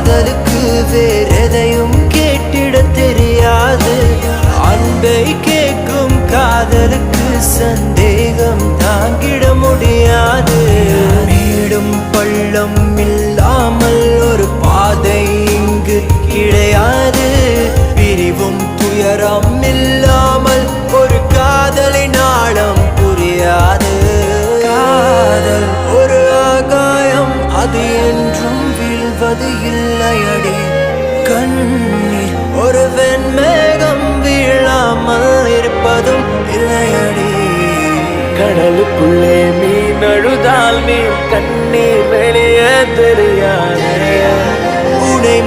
காதலுக்கு வேறெதையும் கேட்டிட தெரியாது. அன்பை கேட்கும் காதலுக்கு சந்தேகம் தாங்கிட முடியாது. மேடும் பள்ளம் இல்லாமல் ஒரு பாதை இங்கு கிடையாது. பிரிவும் துயரம் இல்லாமல் ஒரு காதலின் ஆழம் புரியாது. காதல் ஒரு ஆகாயம், அது என்றும் வீழ்வது இல்லையடி. கண்ணீர் ஒரு வெண்மேகம், வீழாமல் இருப்பதும் இல்லையடி. கடலுக்குள்ளே மீன் அழுதால் மீன் கண்ணீர் வெளியே தெரியாது. உடை